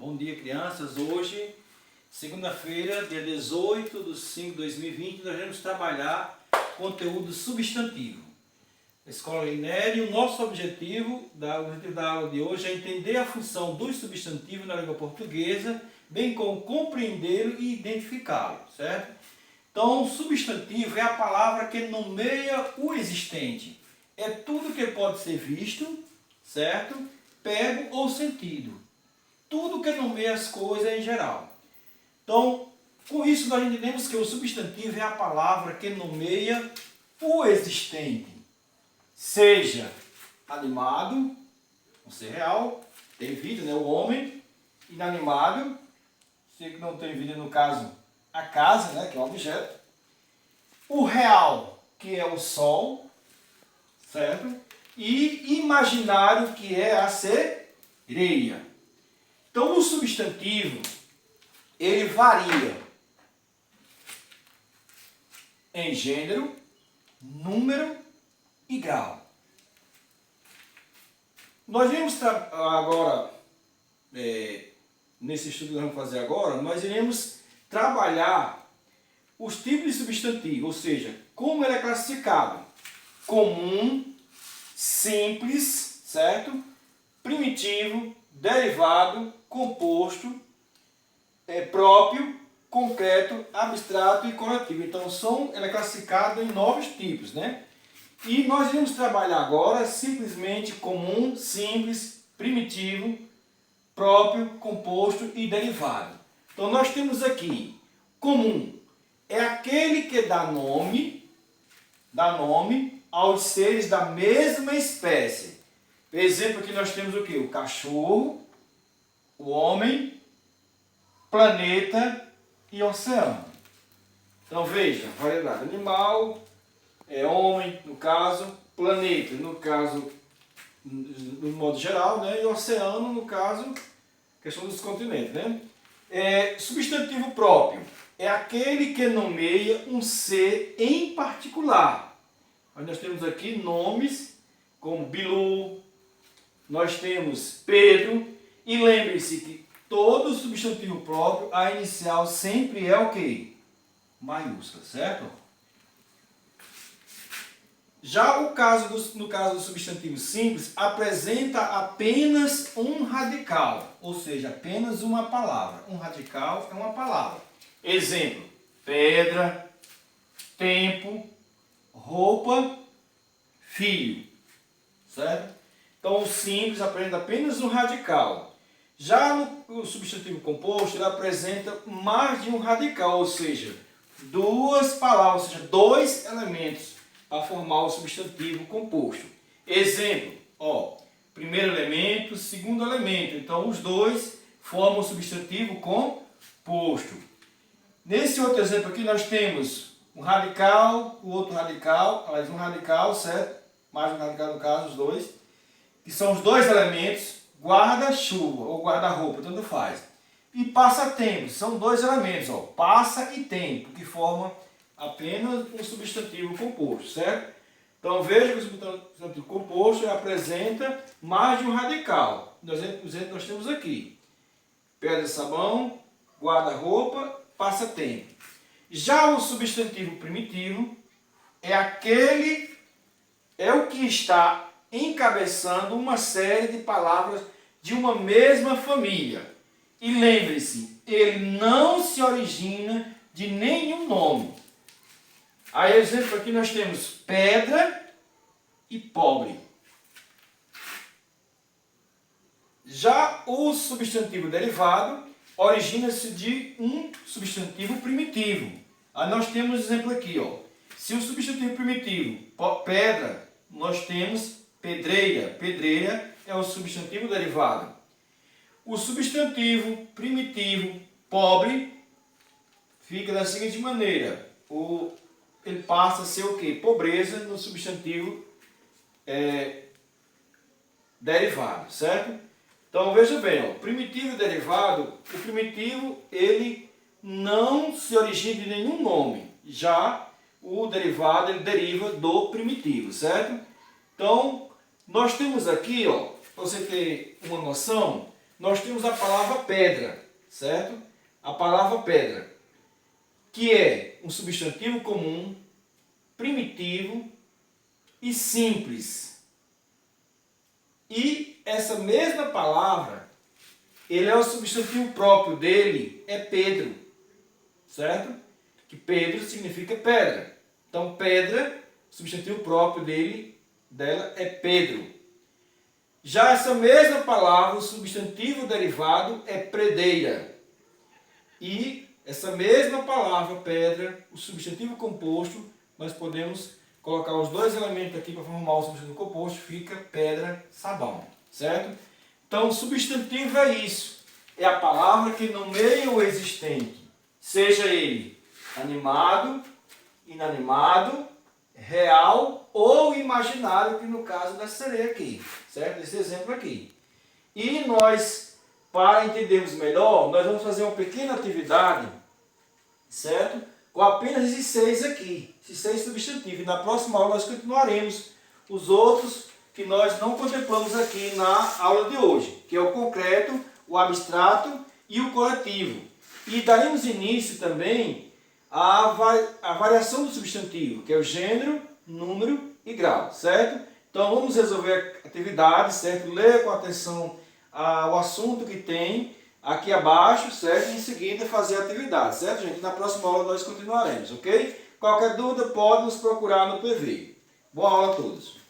Bom dia, crianças. Hoje, segunda-feira, dia 18/5/2020, nós vamos trabalhar conteúdo substantivo. A Escola Linério, o nosso objetivo da aula de hoje é entender a função dos substantivos na língua portuguesa, bem como compreendê-lo e identificá-lo, certo? Então, substantivo é a palavra que nomeia o existente. É tudo que pode ser visto, certo? Pego ou sentido. Tudo que nomeia as coisas em geral. Então, com isso nós entendemos que o substantivo é a palavra que nomeia o existente. Seja animado, um ser real, tem vida, né? O homem, inanimado, ser que não tem vida, no caso, a casa, né? Que é um objeto. O real, que é o sol, certo? E imaginário, que é a sereia. Então, o substantivo, ele varia em gênero, número e grau. Nós vamos agora, nesse estudo que nós vamos fazer agora, nós iremos trabalhar os tipos de substantivo, ou seja, como ele é classificado. Comum, simples, certo? Primitivo, derivado, composto, próprio, concreto, abstrato e coletivo. Então, ele é classificado em 9 tipos, né? E nós vamos trabalhar agora simplesmente comum, simples, primitivo, próprio, composto e derivado. Então, nós temos aqui comum, é aquele que dá nome aos seres da mesma espécie. Por exemplo, aqui nós temos o quê? O cachorro, o homem, planeta e oceano. Então veja, variedade animal, homem, no caso, planeta, no caso, no modo geral, né? E oceano, no caso, questão dos continentes, né? Substantivo próprio é aquele que nomeia um ser em particular. Nós temos aqui nomes como Bilu, nós temos Pedro, e lembre-se que todo substantivo próprio, a inicial sempre é o quê? Maiúscula, certo? Já no caso do substantivo simples, apresenta apenas um radical, ou seja, apenas uma palavra. Um radical é uma palavra. Exemplo, pedra, tempo, roupa, filho, certo? Então, o simples apresenta apenas um radical. Já no substantivo composto, ele apresenta mais de um radical, ou seja, duas palavras, ou seja, 2 elementos para formar o substantivo composto. Exemplo, primeiro elemento, segundo elemento. Então, os dois formam o substantivo composto. Nesse outro exemplo aqui, nós temos um radical, o outro radical, mais um radical, certo? Mais um radical, no caso, os dois, que são os 2 elementos, guarda-chuva ou guarda-roupa, tanto faz. E passatempo, são 2 elementos, passa e tempo, que formam apenas um substantivo composto, certo? Então veja que o substantivo composto apresenta mais de um radical. Nós temos aqui pedra, sabão, guarda-roupa, passatempo. Já o substantivo primitivo é o que está encabeçando uma série de palavras de uma mesma família. E lembre-se, ele não se origina de nenhum nome. Aí, exemplo, aqui nós temos pedra e pobre. Já o substantivo derivado origina-se de um substantivo primitivo. Aí nós temos exemplo aqui, Se o substantivo primitivo, pedra, nós temos pedreira. Pedreira é o substantivo derivado. O substantivo primitivo pobre fica da seguinte maneira. Ele passa a ser o quê? Pobreza no substantivo derivado, certo? Então veja bem, primitivo e derivado, o primitivo ele não se origina de nenhum nome. Já o derivado ele deriva do primitivo, certo? Então nós temos aqui, para você ter uma noção, nós temos a palavra pedra, certo? A palavra pedra, que é um substantivo comum, primitivo e simples. E essa mesma palavra, ele é o substantivo próprio dele, é Pedro, certo? Que Pedro significa pedra. Então, pedra, o substantivo próprio dela é Pedro. Já essa mesma palavra, o substantivo derivado é predeira. E essa mesma palavra, pedra, o substantivo composto, nós podemos colocar os dois elementos aqui para formar o substantivo composto, fica pedra, sabão, certo? Então, o substantivo é isso. É a palavra que nomeia o existente, seja ele animado, inanimado, real ou imaginário, que no caso da sereia aqui, certo? Esse exemplo aqui. E nós, para entendermos melhor, nós vamos fazer uma pequena atividade, certo? Com apenas esses 6 aqui, esses 6 substantivos. E na próxima aula nós continuaremos os outros que nós não contemplamos aqui na aula de hoje, que é o concreto, o abstrato e o coletivo. E daremos início também à variação do substantivo, que é o gênero, número e grau, certo? Então vamos resolver a atividade, certo? Leia com atenção o assunto que tem aqui abaixo, certo? E em seguida fazer a atividade, certo, gente? Na próxima aula nós continuaremos, ok? Qualquer dúvida pode nos procurar no PV. Boa aula a todos!